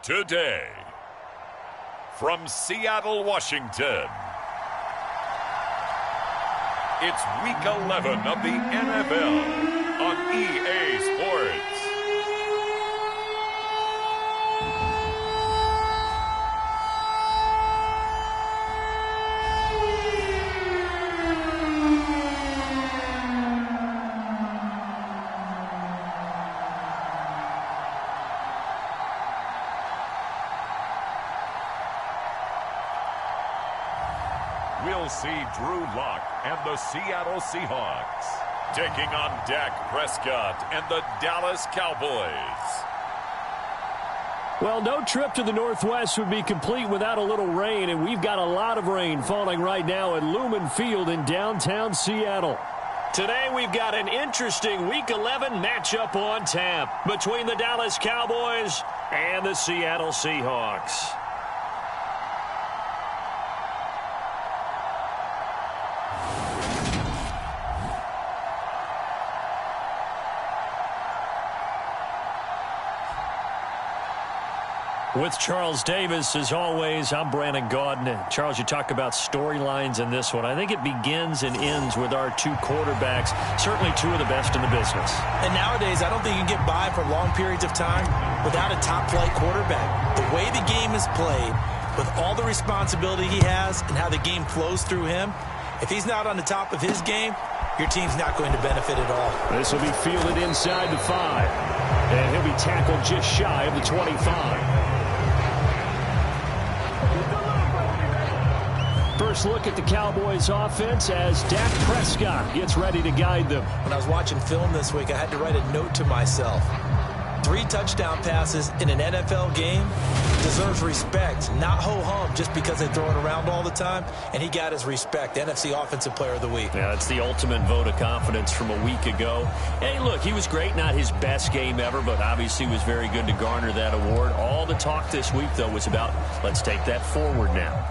Today, from Seattle, Washington, it's Week 11 of the NFL on EA Sports. We'll see Drew Lock and the Seattle Seahawks taking on Dak Prescott and the Dallas Cowboys. Well, no trip to the Northwest would be complete without a little rain, and we've got a lot of rain falling right now at Lumen Field in downtown Seattle. Today we've got an interesting Week 11 matchup on tap between the Dallas Cowboys and the Seattle Seahawks. With Charles Davis, as always, I'm Brandon Gaudin. Charles, you talk about storylines in this one. I think it begins and ends with our two quarterbacks, certainly two of the best in the business. And nowadays, I don't think you can get by for long periods of time without a top-flight quarterback. The way the game is played, with all the responsibility he has and how the game flows through him, if he's not on the top of his game, your team's not going to benefit at all. This will be fielded inside the 5, and he'll be tackled just shy of the 25. First look at the Cowboys offense as Dak Prescott gets ready to guide them. When I was watching film this week, I had to write a note to myself. 3 touchdown passes in an NFL game deserves respect, not ho-hum just because they throw it around all the time, and he got his respect. NFC Offensive Player of the Week. Yeah, that's the ultimate vote of confidence from a week ago. Hey, look, he was great, not his best game ever, but obviously was very good to garner that award. All the talk this week, though, was about let's take that forward now.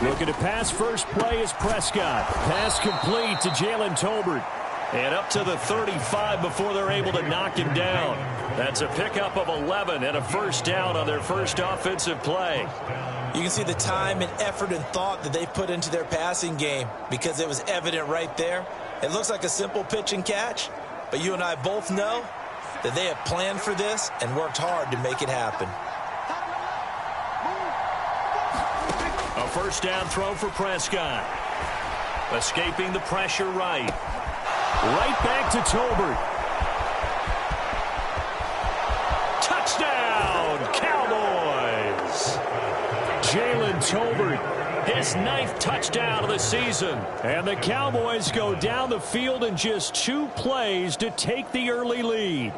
Looking to pass, first play is Prescott. Pass complete to Jalen Tolbert. And up to the 35 before they're able to knock him down. That's a pickup of 11 and a first down on their first offensive play. You can see the time and effort and thought that they put into their passing game because it was evident right there. It looks like a simple pitch and catch, but you and I both know that they have planned for this and worked hard to make it happen. A first down throw for Prescott. Escaping the pressure right. Right back to Tolbert. Touchdown, Cowboys! Jalen Tolbert, his 9th touchdown of the season. And the Cowboys go down the field in just 2 plays to take the early lead.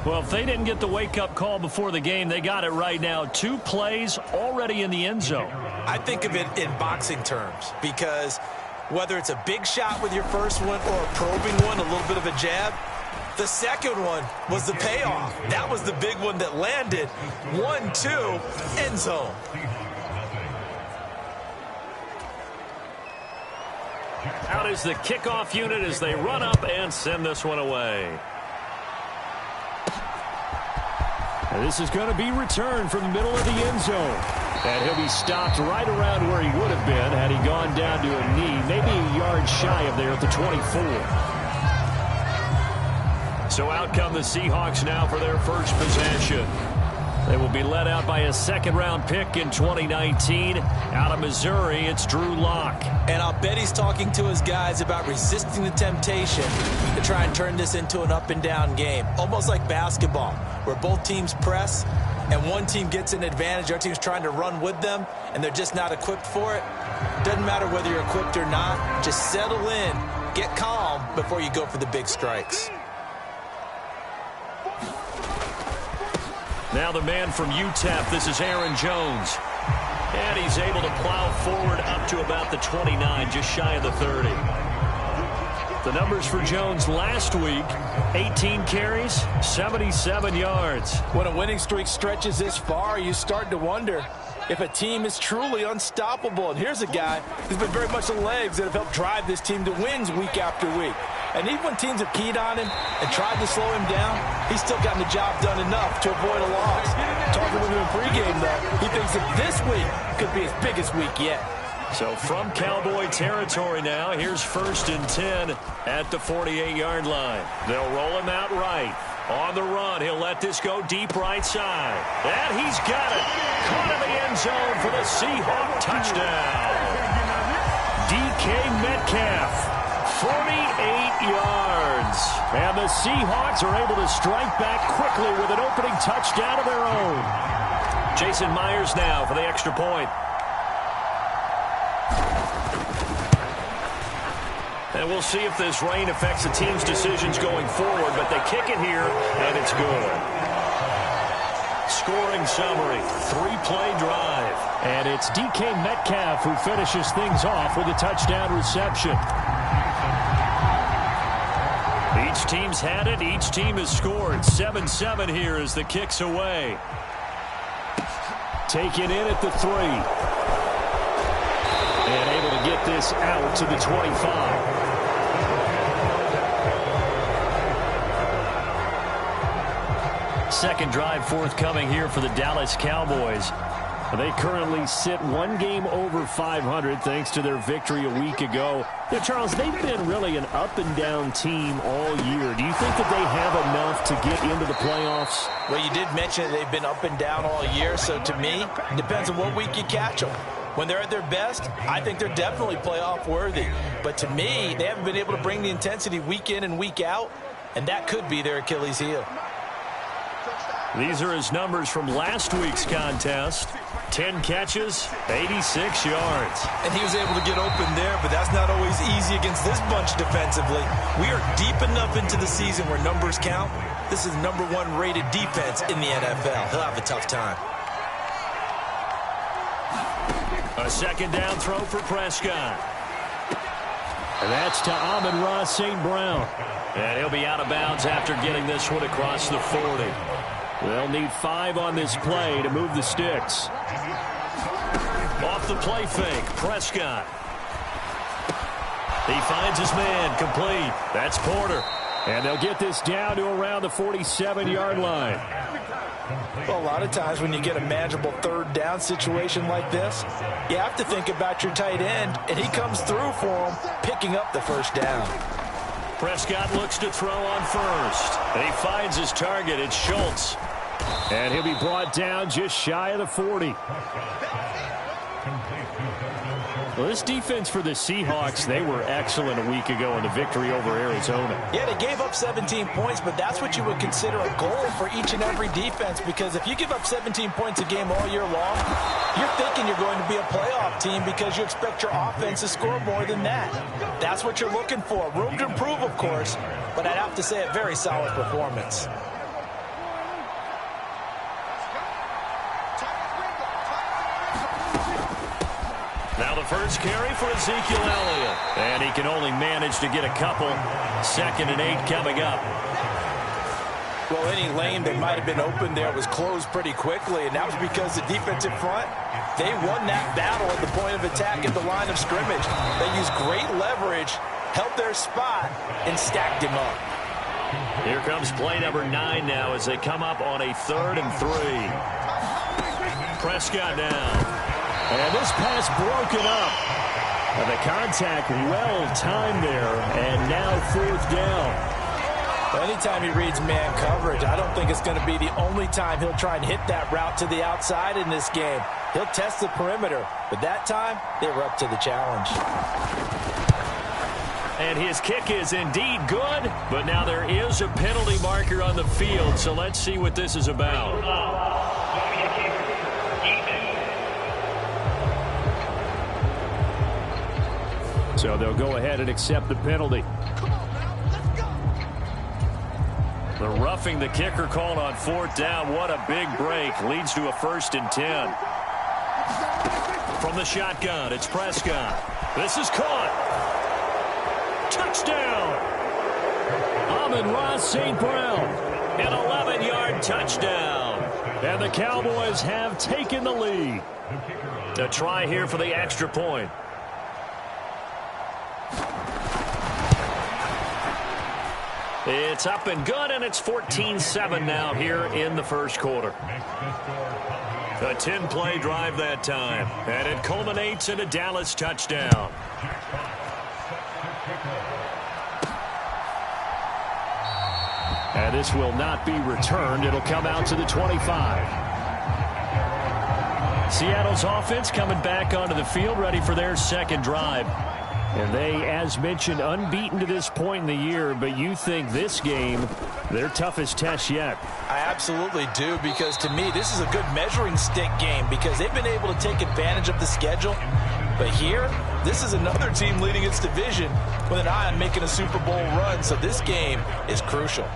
Well, if they didn't get the wake-up call before the game, they got it right now. 2 plays already in the end zone. I think of it in boxing terms because whether it's a big shot with your first one or a probing one, a little bit of a jab, the second one was the payoff. That was the big one that landed. 1-2, end zone. Out is the kickoff unit as they run up and send this one away. And this is going to be returned from the middle of the end zone. And he'll be stopped right around where he would have been had he gone down to a knee, maybe a yard shy of there at the 24. So out come the Seahawks now for their first possession. They will be led out by a second-round pick in 2019. Out of Missouri, it's Drew Lock. And I'll bet he's talking to his guys about resisting the temptation to try and turn this into an up-and-down game. Almost like basketball, where both teams press, and one team gets an advantage. Our team's trying to run with them, and they're just not equipped for it. Doesn't matter whether you're equipped or not. Just settle in, get calm before you go for the big strikes. Now the man from UTEP, this is Aaron Jones. And he's able to plow forward up to about the 29, just shy of the 30. The numbers for Jones last week, 18 carries, 77 yards. When a winning streak stretches this far, you start to wonder if a team is truly unstoppable. And here's a guy who's been very much the legs that have helped drive this team to wins week after week. And even when teams have keyed on him and tried to slow him down, he's still gotten the job done enough to avoid a loss. Talking with him in pregame, though, he thinks that this week could be his biggest week yet. So from Cowboy territory now, here's 1st and 10 at the 48-yard line. They'll roll him out right. On the run, he'll let this go deep right side. And he's got it. Caught in the end zone for the Seahawks touchdown. DK Metcalf, 48 yards. And the Seahawks are able to strike back quickly with an opening touchdown of their own. Jason Myers now for the extra point. And we'll see if this rain affects the team's decisions going forward, but they kick it here, and it's good. Scoring summary, 3-play drive. And it's DK Metcalf who finishes things off with a touchdown reception. Each team's had it. Each team has scored. 7-7 here as the kick's away. Taken in at the 3. And able to get this out to the 25. Second drive forthcoming here for the Dallas Cowboys. They currently sit one game over 500 thanks to their victory a week ago. Now, Charles, they've been really an up-and-down team all year. Do you think that they have enough to get into the playoffs? Well, you did mention that they've been up and down all year, so to me, it depends on what week you catch them. When they're at their best, I think they're definitely playoff worthy. But to me, they haven't been able to bring the intensity week in and week out, and that could be their Achilles heel. These are his numbers from last week's contest. 10 catches, 86 yards. And he was able to get open there, but that's not always easy against this bunch defensively. We are deep enough into the season where numbers count. This is #1 rated defense in the NFL. He'll have a tough time. A second down throw for Prescott. And that's to Amon-Ra St. Brown. And he'll be out of bounds after getting this one across the 40. They'll need 5 on this play to move the sticks. Off the play fake, Prescott. He finds his man, complete. That's Porter. And they'll get this down to around the 47-yard line. Well, a lot of times when you get a manageable third down situation like this, you have to think about your tight end, and he comes through for him, picking up the first down. Prescott looks to throw on first. And he finds his target. It's Schultz. And he'll be brought down just shy of the 40. Well, this defense for the Seahawks, they were excellent a week ago in the victory over Arizona. Yeah, they gave up 17 points, but that's what you would consider a goal for each and every defense, because if you give up 17 points a game all year long, you're thinking you're going to be a playoff team because you expect your offense to score more than that. That's what you're looking for. Room to improve, of course, but I'd have to say a very solid performance. Now the first carry for Ezekiel Elliott. And he can only manage to get a couple. 2nd and 8 coming up. Well, any lane that might have been open there was closed pretty quickly, and that was because the defensive front, they won that battle at the point of attack at the line of scrimmage. They used great leverage, held their spot, and stacked him up. Here comes play number 9 now as they come up on a 3rd and 3. Prescott now. And this pass broken up. And the contact well timed there. And now 4th down. Well, anytime he reads man coverage, I don't think it's going to be the only time he'll try and hit that route to the outside in this game. He'll test the perimeter. But that time, they were up to the challenge. And his kick is indeed good. But now there is a penalty marker on the field. So let's see what this is about. So they'll go ahead and accept the penalty. The roughing the kicker called on 4th down. What a big break. Leads to a 1st and 10. From the shotgun, it's Prescott. This is caught. Touchdown. Amon-Ra St. Brown. An 11-yard touchdown. And the Cowboys have taken the lead. A try here for the extra point. It's up and good, and it's 14-7 now here in the first quarter. A 10-play drive that time, and it culminates in a Dallas touchdown. And this will not be returned. It'll come out to the 25. Seattle's offense coming back onto the field, ready for their second drive. And they, as mentioned, unbeaten to this point in the year, but you think this game, their toughest test yet. I absolutely do, because to me, this is a good measuring stick game because they've been able to take advantage of the schedule. But here, this is another team leading its division with an eye on making a Super Bowl run, so this game is crucial.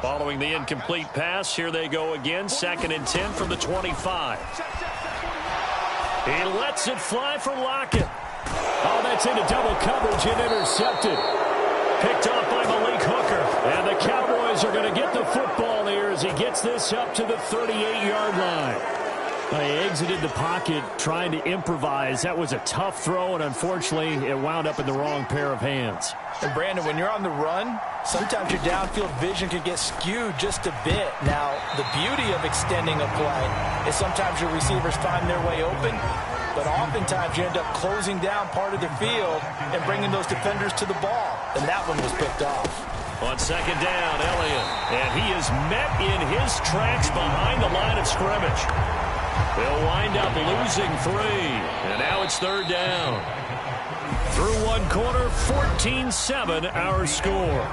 Following the incomplete pass, here they go again, 2nd and 10 from the 25. He lets it fly for Lockett. Oh, that's into double coverage and intercepted. Picked off by Malik Hooker. And the Cowboys are going to get the football here as he gets this up to the 38-yard line. He exited the pocket trying to improvise. That was a tough throw, and unfortunately, it wound up in the wrong pair of hands. And Brandon, when you're on the run, sometimes your downfield vision can get skewed just a bit. Now, the beauty of extending a play is sometimes your receivers find their way open, but oftentimes you end up closing down part of the field and bringing those defenders to the ball. And that one was picked off. On 2nd down, Elliott. And he is met in his tracks behind the line of scrimmage. They'll wind up losing 3. And now it's 3rd down. Through one quarter, 14-7 our score.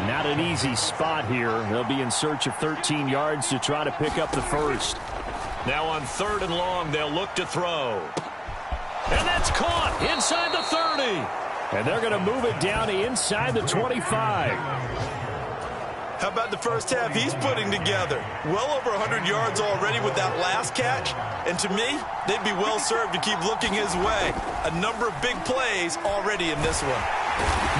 Not an easy spot here. They'll be in search of 13 yards to try to pick up the first. Now on 3rd and long, they'll look to throw. And that's caught inside the 30. And they're going to move it down to inside the 25. How about the first half he's putting together? Well over 100 yards already with that last catch. And to me, they'd be well served to keep looking his way. A number of big plays already in this one.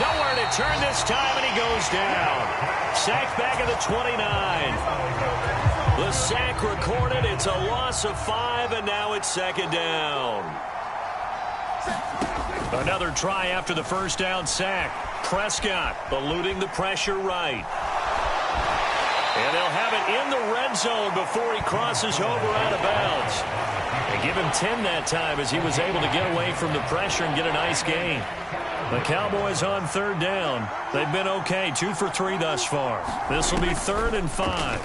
Nowhere to turn this time, and he goes down. Sacked back at the 29. The sack recorded. It's a loss of 5, and now it's 2nd down. Another try after the first down sack. Prescott eluding the pressure right. And they'll have it in the red zone before he crosses over out of bounds. They give him 10 that time as he was able to get away from the pressure and get a nice gain. The Cowboys on 3rd down. They've been okay, 2 for 3 thus far. This will be 3rd and 5.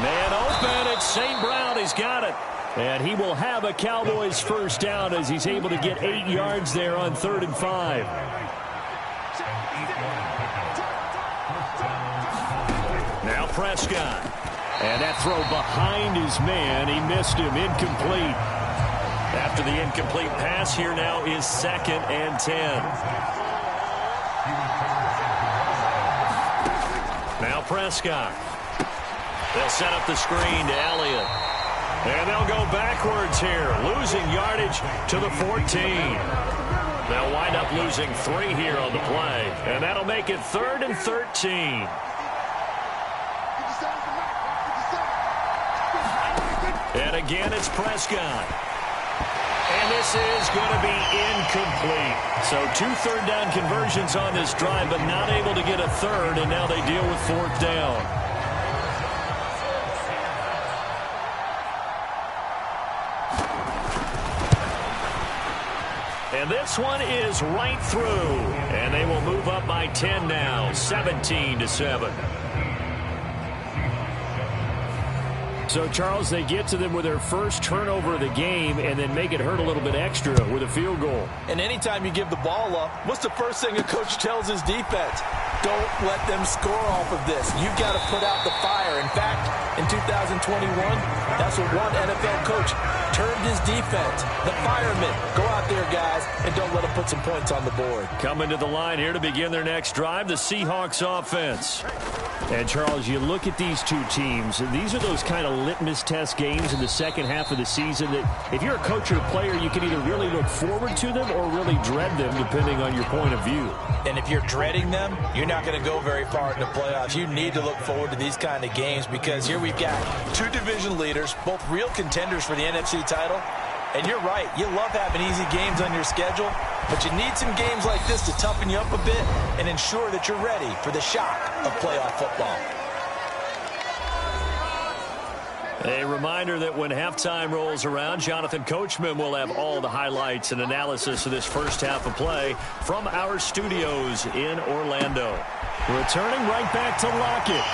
Man open, it's St. Brown. He's got it. And he will have a Cowboys first down as he's able to get 8 yards there on 3rd and 5. Now Prescott. And that throw behind his man. He missed him. Incomplete. After the incomplete pass, here now is 2nd and 10. Now Prescott. They'll set up the screen to Elliott. And they'll go backwards here, losing yardage to the 14. They'll wind up losing 3 here on the play. And that'll make it 3rd and 13. And again, it's Prescott. And this is going to be incomplete. So 2 third down conversions on this drive, but not able to get a third, and now they deal with 4th down. And this one is right through. And they will move up by 10 now, 17-7. So, Charles, they get to them with their first turnover of the game and then make it hurt a little bit extra with a field goal. And anytime you give the ball up, what's the first thing a coach tells his defense? Don't let them score off of this. You've got to put out the fire. In fact, in 2021, that's what one NFL coach termed his defense. The firemen. Go out there, guys, and don't let them put some points on the board. Coming to the line here to begin their next drive, the Seahawks offense. And, Charles, you look at these two teams, these are those kind of litmus test games in the second half of the season that if you're a coach or a player, you can either really look forward to them or really dread them, depending on your point of view. And if you're dreading them, you're not going to go very far in the playoffs. You need to look forward to these kind of games because here we've got two division leaders, both real contenders for the NFC title. And you're right, you love having easy games on your schedule, but you need some games like this to toughen you up a bit and ensure that you're ready for the shock of playoff football. A reminder that when halftime rolls around, Jonathan Coachman will have all the highlights and analysis of this first half of play from our studios in Orlando. Returning right back to Lockett.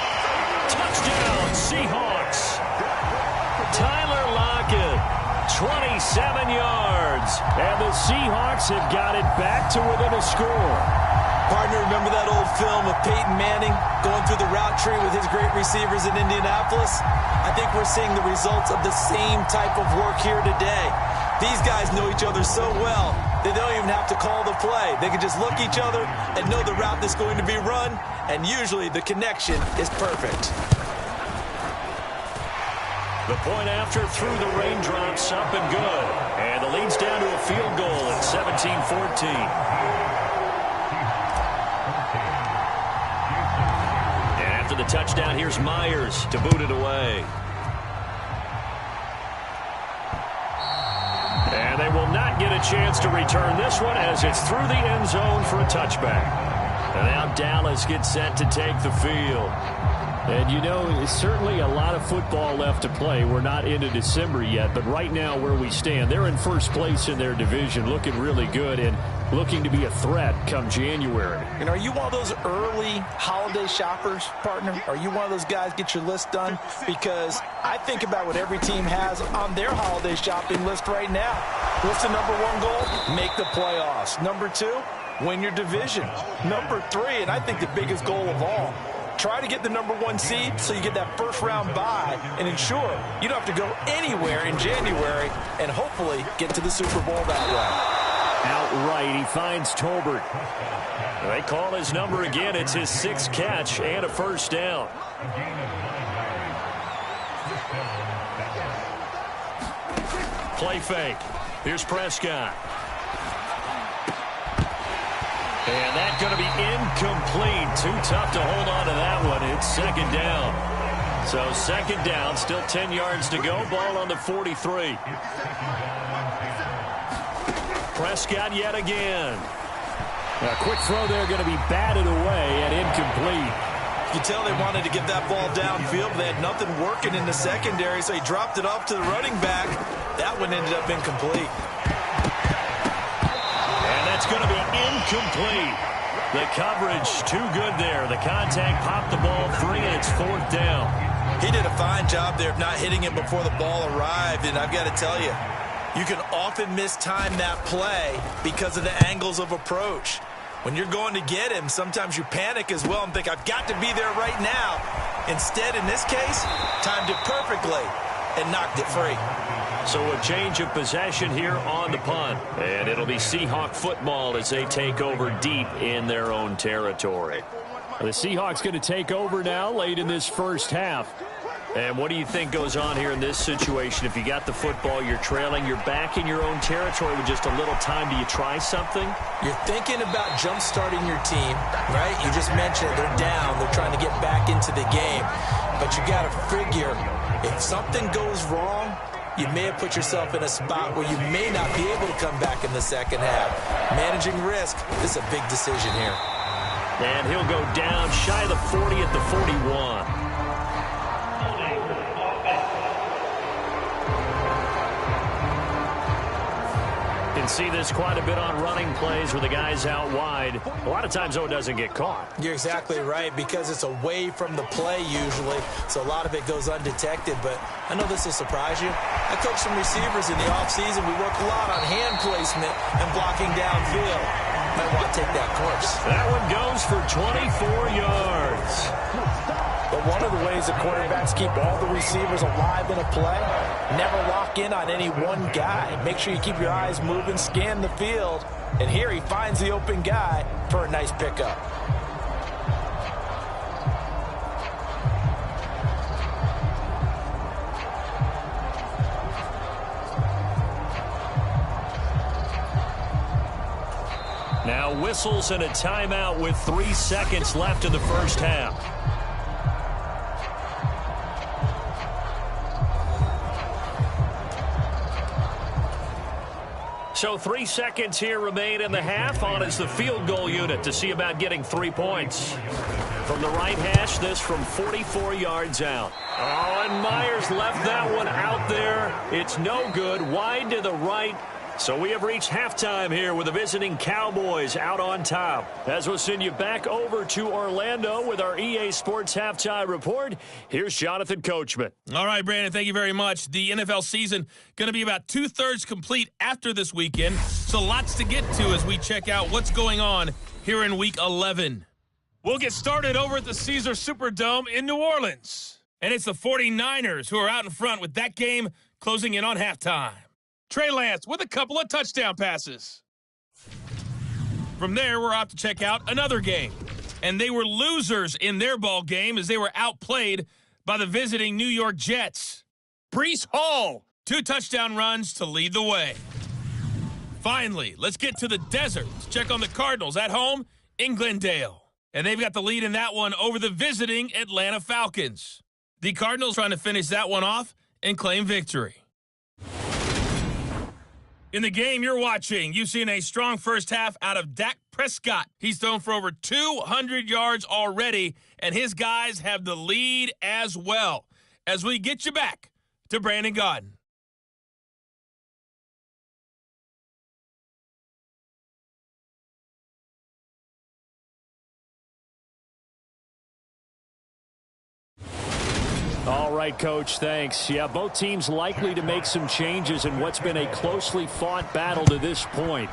Touchdown, Seahawks. Tyler Lockett. 27 yards, and the Seahawks have got it back to within a score. Partner, remember that old film of Peyton Manning going through the route tree with his great receivers in Indianapolis? I think we're seeing the results of the same type of work here today. These guys know each other so well, they don't even have to call the play. They can just look each other and know the route that's going to be run, and usually the connection is perfect. The point after through the raindrops, up and good. And the lead's down to a field goal at 17-14. And after the touchdown, here's Myers to boot it away. And they will not get a chance to return this one as it's through the end zone for a touchback. And now Dallas gets set to take the field. And, you know, it's certainly a lot of football left to play. We're not into December yet, but right now where we stand, they're in first place in their division, looking really good and looking to be a threat come January. And are you one of those early holiday shoppers, partner? Are you one of those guys get your list done? Because I think about what every team has on their holiday shopping list right now. What's the number one goal? Make the playoffs. Number two, win your division. Number three, and I think the biggest goal of all, try to get the number one seed so you get that first round bye and ensure you don't have to go anywhere in January and hopefully get to the Super Bowl that way. Outright, he finds Tolbert. They call his number again. It's his sixth catch and a first down. Play fake. Here's Prescott. And that's going to be incomplete. Too tough to hold on to that one. It's second down. So second down, still 10 yards to go. Ball on the 43. Prescott yet again. A quick throw there going to be batted away and incomplete. You tell they wanted to get that ball downfield, but they had nothing working in the secondary, so he dropped it off to the running back. That one ended up incomplete. It's going to be incomplete. The coverage too good there. The contact popped the ball free, and it's fourth down. He did a fine job there of not hitting him before the ball arrived, and I've got to tell you, you can often mistime that play because of the angles of approach. When you're going to get him, sometimes you panic as well and think, I've got to be there right now. Instead, in this case, timed it perfectly and knocked it free. So a change of possession here on the punt. And it'll be Seahawk football as they take over deep in their own territory. The Seahawks going to take over now late in this first half. And what do you think goes on here in this situation? If you got the football, you're trailing, you're back in your own territory with just a little time. Do you try something? You're thinking about jump-starting your team, right? You just mentioned they're down. They're trying to get back into the game. But you got to figure, if something goes wrong, you may have put yourself in a spot where you may not be able to come back in the second half. Managing risk, this is a big decision here. And he'll go down shy of the 40 at the 41. Can see this quite a bit on running plays where the guy's out wide. A lot of times, though, it doesn't get caught. You're exactly right, because it's away from the play usually, so a lot of it goes undetected. But I know this will surprise you. I coached some receivers in the offseason. We work a lot on hand placement and blocking downfield. Might want to take that course. That one goes for 24 yards. But one of the ways the quarterbacks keep all the receivers alive in a play, never lock in on any one guy. Make sure you keep your eyes moving, scan the field. And here he finds the open guy for a nice pickup. Now whistles and a timeout with 3 seconds left in the first half. So 3 seconds here remain in the half. On is the field goal unit to see about getting 3 points. From the right hash, this from 44 yards out. Oh, and Myers left that one out there. It's no good. Wide to the right. So we have reached halftime here with the visiting Cowboys out on top. As we'll send you back over to Orlando with our EA Sports Halftime Report, here's Jonathan Coachman. All right, Brandon, thank you very much. The NFL season going to be about 2/3 complete after this weekend, so lots to get to as we check out what's going on here in Week 11. We'll get started over at the Caesar Superdome in New Orleans. And it's the 49ers who are out in front with that game closing in on halftime. Trey Lance with a couple of touchdown passes. From there, we're off to check out another game. And they were losers in their ball game as they were outplayed by the visiting New York Jets. Breece Hall. 2 touchdown runs to lead the way. Finally, let's get to the desert to check on the Cardinals at home in Glendale. And they've got the lead in that one over the visiting Atlanta Falcons. The Cardinals trying to finish that one off and claim victory. In the game you're watching, you've seen a strong first half out of Dak Prescott. He's thrown for over 200 yards already, and his guys have the lead as well. As we get you back to Brandon Gaudin. All right, Coach, thanks. Yeah, both teams likely to make some changes in what's been a closely fought battle to this point.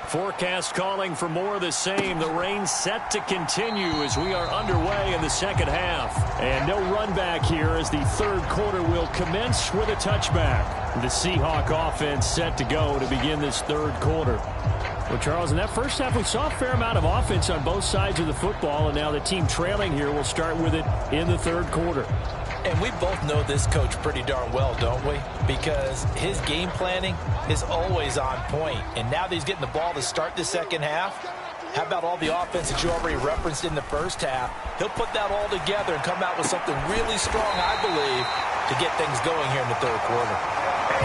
Forecast calling for more of the same. The rain set to continue as we are underway in the second half. And no run back here as the third quarter will commence with a touchback. The Seahawk offense set to go to begin this third quarter. Well, Charles, in that first half, we saw a fair amount of offense on both sides of the football, and now the team trailing here will start with it in the third quarter. And we both know this coach pretty darn well, don't we? Because his game planning is always on point. And now that he's getting the ball to start the second half, how about all the offense that you already referenced in the first half? He'll put that all together and come out with something really strong, I believe, to get things going here in the third quarter.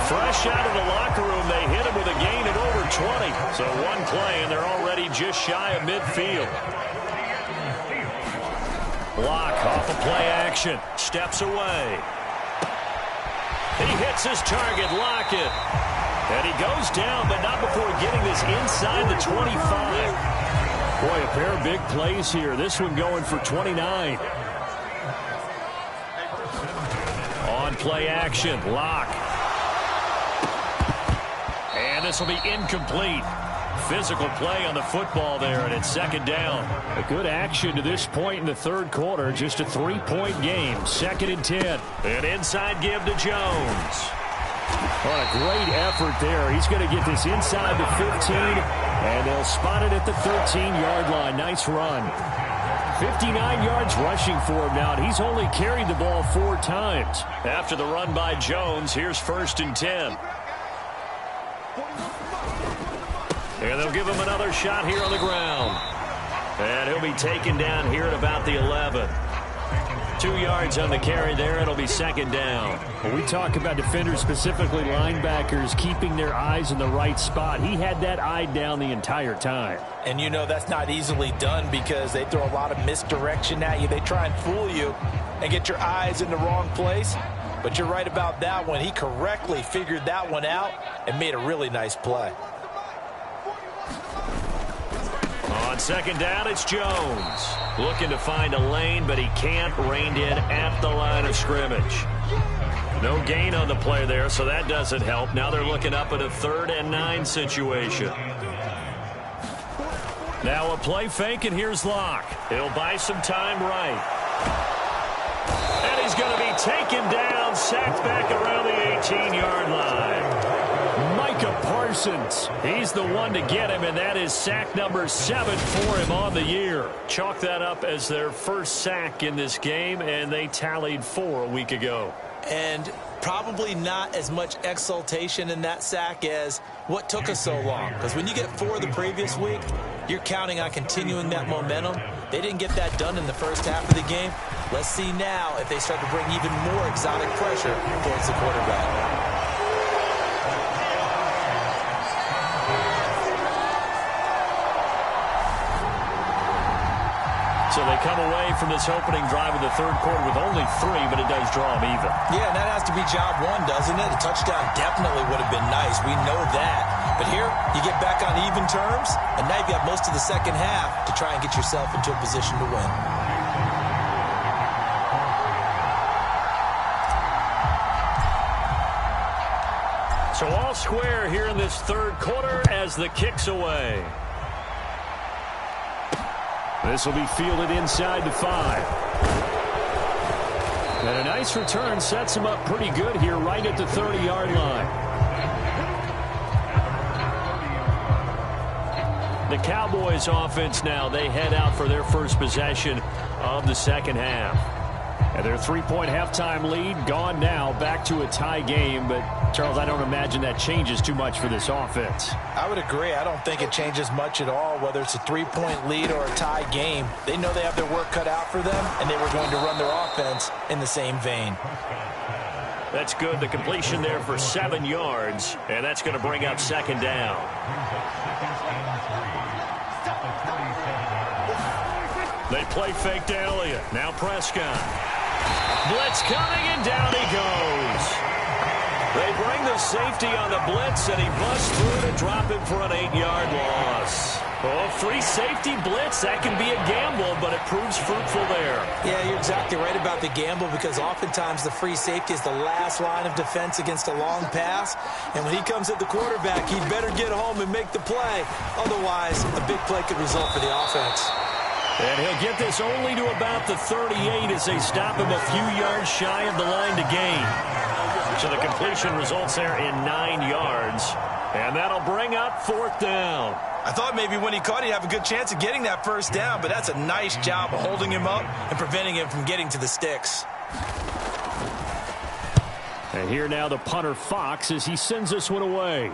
Fresh out of the locker room, they hit him with a gain of over 20. So one play, and they're already just shy of midfield. Lock off a play action. Steps away. He hits his target, Lockett. And he goes down, but not before getting this inside the 25. Boy, a pair of big plays here. This one going for 29. On play action, Lock. And this will be incomplete. Physical play on the football there, and it's second down. A good action to this point in the third quarter. Just a 3-point game. 2nd and 10. An inside give to Jones. What a great effort there. He's going to get this inside the 15, and they'll spot it at the 13-yard line. Nice run. 59 yards rushing for him now, and he's only carried the ball 4 times. After the run by Jones, here's 1st and 10. And they'll give him another shot here on the ground. And he'll be taken down here at about the 11. 2 yards on the carry there. It'll be second down. When we talk about defenders, specifically linebackers, keeping their eyes in the right spot, he had that eye down the entire time. And you know that's not easily done because they throw a lot of misdirection at you. They try and fool you and get your eyes in the wrong place. But you're right about that one. He correctly figured that one out and made a really nice play. On second down, it's Jones. Looking to find a lane, but he can't. Reined in at the line of scrimmage. No gain on the play there, so that doesn't help. Now they're looking up at a 3rd and 9 situation. Now a play fake, and here's Locke. He'll buy some time right. And he's going to be taken down, sacked back around the 18-yard line. Micah Parsons, he's the one to get him, and that is sack number 7 for him on the year. Chalk that up as their first sack in this game, and they tallied 4 a week ago. And probably not as much exultation in that sack as what took us so long. Because when you get 4 the previous week, you're counting on continuing that momentum. They didn't get that done in the first half of the game. Let's see now if they start to bring even more exotic pressure towards the quarterback. So they come away from this opening drive of the third quarter with only 3, but it does draw them even. Yeah, and that has to be job 1, doesn't it? A touchdown definitely would have been nice. We know that. But here, you get back on even terms, and now you've got most of the second half to try and get yourself into a position to win. So all square here in this third quarter as the kick's away. This will be fielded inside the 5. And a nice return sets him up pretty good here right at the 30-yard line. The Cowboys offense now, they head out for their first possession of the second half. And their 3-point halftime lead gone now, back to a tie game. But, Charles, I don't imagine that changes too much for this offense. I would agree. I don't think it changes much at all, whether it's a 3-point lead or a tie game. They know they have their work cut out for them, and they were going to run their offense in the same vein. That's good. The completion there for 7 yards, and that's going to bring up second down. They play fake to Elliott. Now Prescott. Blitz coming, and down he goes. They bring the safety on the blitz, and he busts through to drop him for an 8-yard loss. Oh, free safety blitz, that can be a gamble, but it proves fruitful there. Yeah, you're exactly right about the gamble, because oftentimes the free safety is the last line of defense against a long pass. And when he comes at the quarterback, he'd better get home and make the play. Otherwise, a big play could result for the offense. And he'll get this only to about the 38 as they stop him a few yards shy of the line to gain. So the completion results there in 9 yards. And that'll bring up 4th down. I thought maybe when he caught, he'd have a good chance of getting that first down, but that's a nice job of holding him up and preventing him from getting to the sticks. And here now the punter Fox as he sends this one away.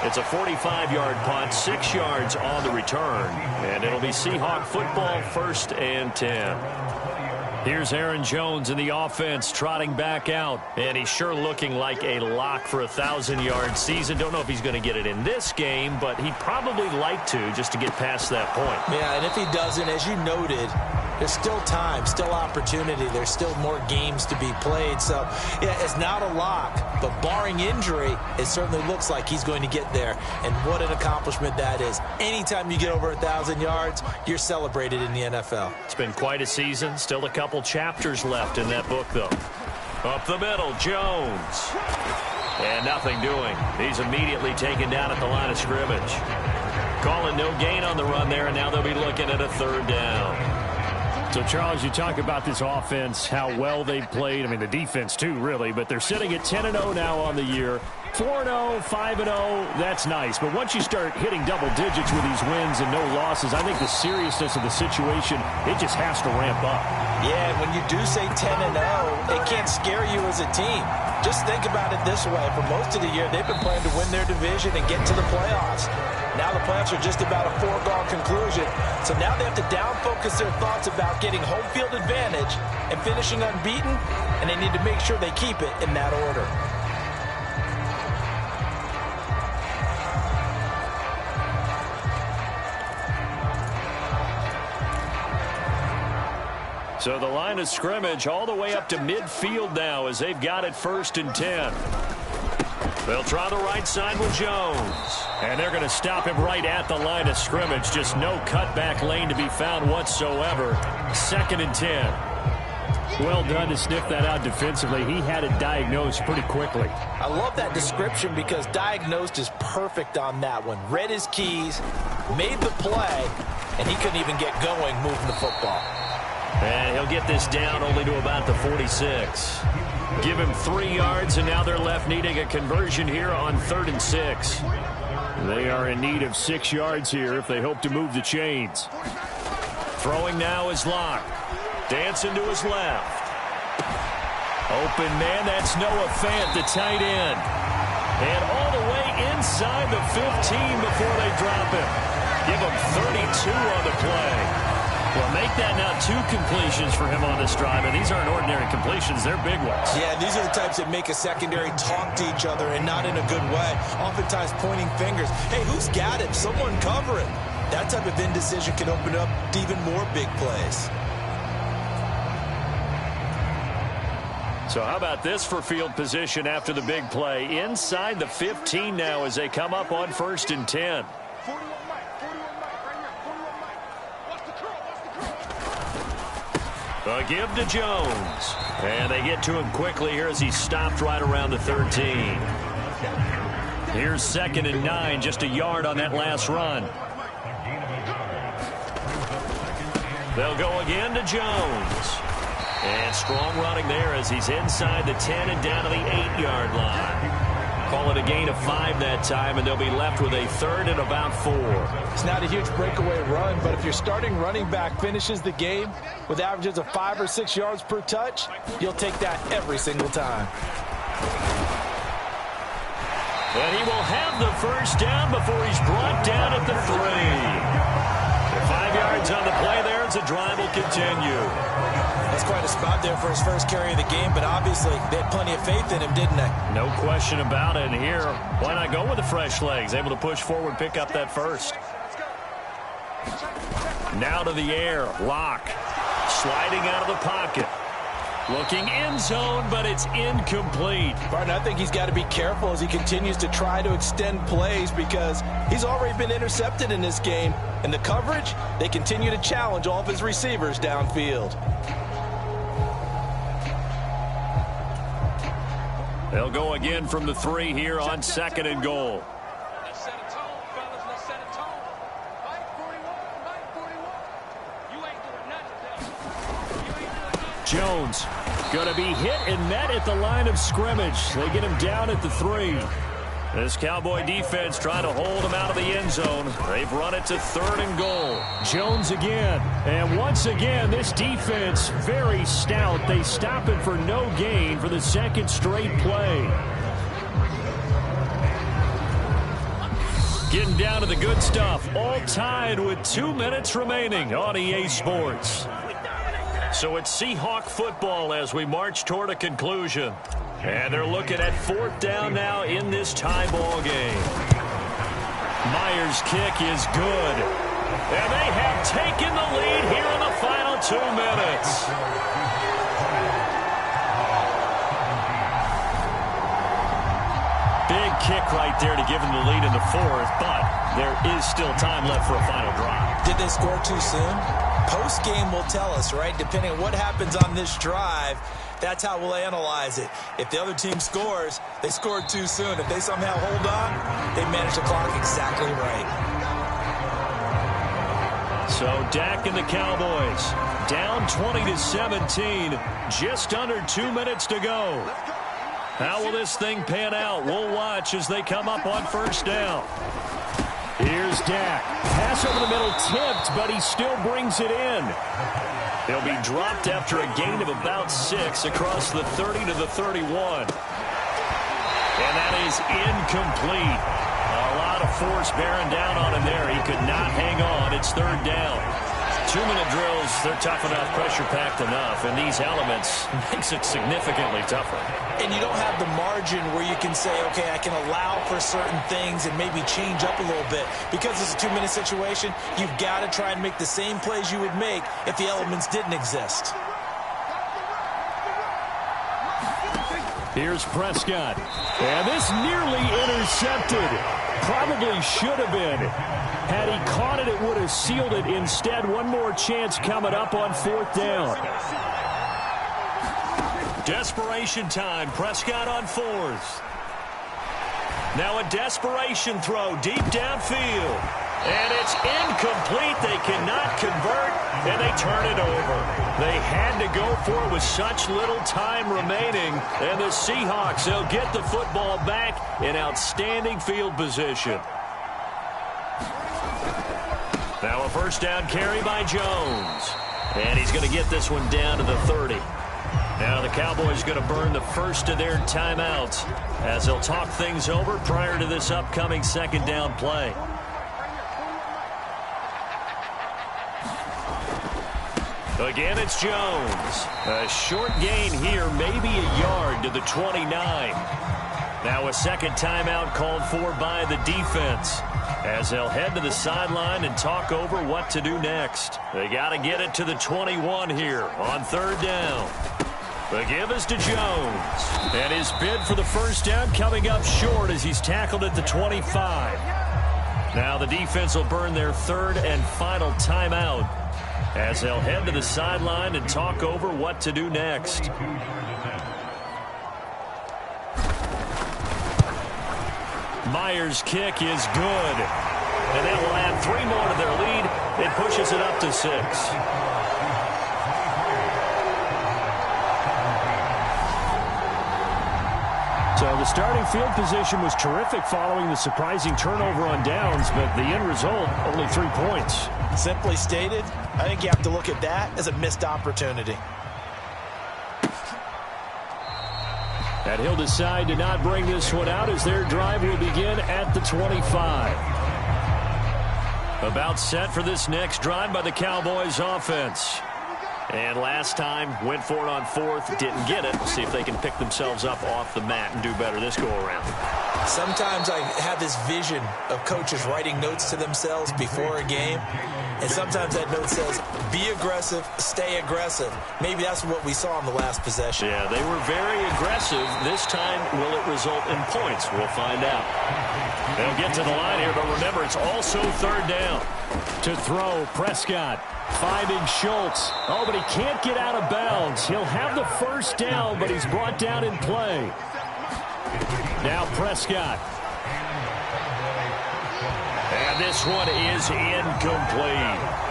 It's a 45-yard punt, 6 yards on the return. And it'll be Seahawk football, 1st and 10. Here's Aaron Jones in the offense trotting back out. And he's sure looking like a lock for a 1,000-yard season. Don't know if he's going to get it in this game, but he'd probably like to just to get past that point. Yeah, and if he doesn't, as you noted, there's still time, still opportunity. There's still more games to be played. So, yeah, it's not a lock, but barring injury, it certainly looks like he's going to get there. And what an accomplishment that is. Anytime you get over 1,000 yards, you're celebrated in the NFL. It's been quite a season. Still a couple chapters left in that book, though. Up the middle, Jones. And nothing doing. He's immediately taken down at the line of scrimmage. Calling no gain on the run there, and now they'll be looking at a 3rd down. So, Charles, you talk about this offense, how well they've played. I mean, the defense, too, really. But they're sitting at 10-0 now on the year. 4-0, 5-0, that's nice. But once you start hitting double digits with these wins and no losses, I think the seriousness of the situation, it just has to ramp up. Yeah, when you do say 10-0, it can't scare you as a team. Just think about it this way. For most of the year, they've been playing to win their division and get to the playoffs. Now the playoffs are just about a foregone conclusion. So now they have to down-focus their thoughts about getting home field advantage and finishing unbeaten, and they need to make sure they keep it in that order. So the line of scrimmage all the way up to midfield now as they've got it 1st and 10. They'll try the right side with Jones. And they're going to stop him right at the line of scrimmage. Just no cutback lane to be found whatsoever. 2nd and 10. Well done to sniff that out defensively. He had it diagnosed pretty quickly. I love that description because diagnosed is perfect on that one. Read his keys, made the play, and he couldn't even get going moving the football. And he'll get this down only to about the 46. Give him 3 yards, and now they're left needing a conversion here on 3rd and 6. They are in need of 6 yards here if they hope to move the chains. Throwing now is Locke. Dancing to his left. Open man, that's Noah Fant, the tight end. And all the way inside the 15 before they drop him. Give him 32 on the play. Well, make that now 2 completions for him on this drive, and these aren't ordinary completions. They're big ones. Yeah, these are the types that make a secondary talk to each other, and not in a good way. Oftentimes pointing fingers. Hey, who's got him? Someone cover it. That type of indecision can open up to even more big plays. So how about this for field position after the big play? Inside the 15 now as they come up on 1st and 10. A give to Jones. And they get to him quickly here as he stopped right around the 13. Here's 2nd and 9, just a yard on that last run. They'll go again to Jones. And strong running there as he's inside the 10 and down to the 8-yard line. Call it a gain of 5 that time, and they'll be left with a 3rd and about 4. It's not a huge breakaway run, but if your starting running back finishes the game with averages of 5 or 6 yards per touch, you'll take that every single time. And he will have the 1st down before he's brought down at the 3. 5 yards on the play there as the drive will continue. That's quite a spot there for his first carry of the game, but obviously they had plenty of faith in him, didn't they? No question about it. And here, why not go with the fresh legs? Able to push forward, pick up that 1st. Now to the air. Lock. Sliding out of the pocket. Looking end zone, but it's incomplete. Barton, I think he's got to be careful as he continues to try to extend plays because he's already been intercepted in this game. And the coverage, they continue to challenge all of his receivers downfield. They'll go again from the 3 here on 2nd and goal. Let's set a tone, fellas. Let's set a tone. Mike 41. You ain't doing nothing. Jones going to be hit and met at the line of scrimmage. They get him down at the 3. This Cowboy defense trying to hold him out of the end zone. They've run it to 3rd and goal. Jones again. And once again, this defense very stout. They stop it for no gain for the 2nd straight play. Getting down to the good stuff. All tied with 2 minutes remaining on EA Sports. So it's Seahawk football as we march toward a conclusion. And they're looking at 4th down now in this tie ball game. Myers' kick is good. And they have taken the lead here in the final 2 minutes. Big kick right there to give them the lead in the 4th, but there is still time left for a final drive. Did they score too soon? Post-game will tell us, right? Depending on what happens on this drive, that's how we'll analyze it. If the other team scores, they scored too soon. If they somehow hold on, they manage the clock exactly right. So Dak and the Cowboys down 20-17, just under 2 minutes to go. How will this thing pan out? We'll watch as they come up on 1st down. Here's Dak. Pass over the middle tipped, but he still brings it in. He'll be dropped after a gain of about 6 across the 30 to the 31. And that is incomplete. A lot of force bearing down on him there. He could not hang on. It's 3rd down. 2-minute drills, they're tough enough, pressure-packed enough, and these elements makes it significantly tougher. And you don't have the margin where you can say, okay, I can allow for certain things and maybe change up a little bit. Because it's a 2-minute situation, you've got to try and make the same plays you would make if the elements didn't exist. Here's Prescott. And this nearly intercepted. Probably should have been. Had he caught it, it would have sealed it. Instead, one more chance coming up on 4th down. Desperation time. Prescott on 4th. Now a desperation throw deep downfield. And it's incomplete. They cannot convert, and they turn it over. They had to go for it with such little time remaining. And the Seahawks, they'll get the football back in outstanding field position. Now a 1st down carry by Jones. And he's going to get this one down to the 30. Now the Cowboys going to burn the first of their timeouts as they'll talk things over prior to this upcoming second down play. Again, it's Jones. A short gain here, maybe a yard to the 29. Now a second timeout called for by the defense as they'll head to the sideline and talk over what to do next. They got to get it to the 21 here on third down. The give is to Jones. And his bid for the first down coming up short as he's tackled at the 25. Now the defense will burn their third and final timeout as they'll head to the sideline and talk over what to do next. Myers' kick is good. And that will add 3 more to their lead. It pushes it up to 6. So the starting field position was terrific following the surprising turnover on downs, but the end result, only 3 points. Simply stated, I think you have to look at that as a missed opportunity. And he'll decide to not bring this one out as their drive will begin at the 25. About set for this next drive by the Cowboys offense. And last time, went for it on fourth, didn't get it. We'll see if they can pick themselves up off the mat and do better this go-around. Sometimes I have this vision of coaches writing notes to themselves before a game, and sometimes that note says, be aggressive, stay aggressive. Maybe that's what we saw in the last possession. Yeah, they were very aggressive. This time, will it result in points? We'll find out. They'll get to the line here, but remember, it's also third down. To throw, Prescott. Finding Schultz. Oh, but he can't get out of bounds. He'll have the first down, but he's brought down in play. Now Prescott. And this one is incomplete.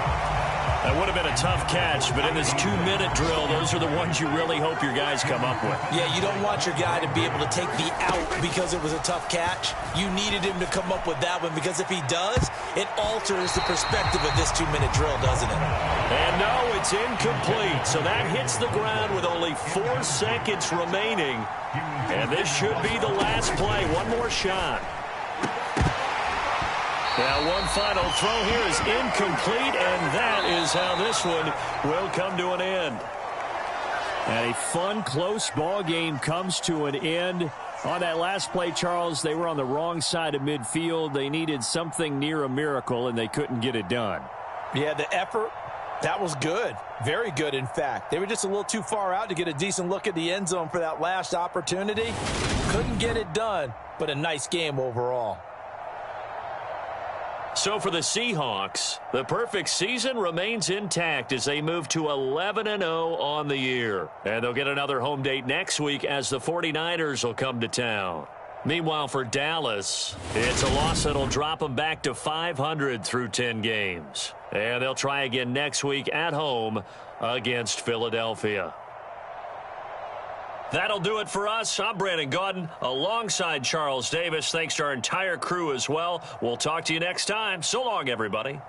That would have been a tough catch, but in this 2-minute drill, those are the ones you really hope your guys come up with. Yeah, you don't want your guy to be able to take the out because it was a tough catch. You needed him to come up with that one because if he does, it alters the perspective of this 2-minute drill, doesn't it? And no, it's incomplete. So that hits the ground with only 4 seconds remaining. And this should be the last play. One more shot. Now one final throw here is incomplete, and that is how this one will come to an end. And a fun, close ball game comes to an end. On that last play, Charles, they were on the wrong side of midfield. They needed something near a miracle, and they couldn't get it done. Yeah, the effort, that was good. Very good, in fact. They were just a little too far out to get a decent look at the end zone for that last opportunity. Couldn't get it done, but a nice game overall. So for the Seahawks, the perfect season remains intact as they move to 11-0 on the year. And they'll get another home date next week as the 49ers will come to town. Meanwhile, for Dallas, it's a loss that'll drop them back to 500 through 10 games. And they'll try again next week at home against Philadelphia. That'll do it for us. I'm Brandon Gaudin alongside Charles Davis. Thanks to our entire crew as well. We'll talk to you next time. So long, everybody.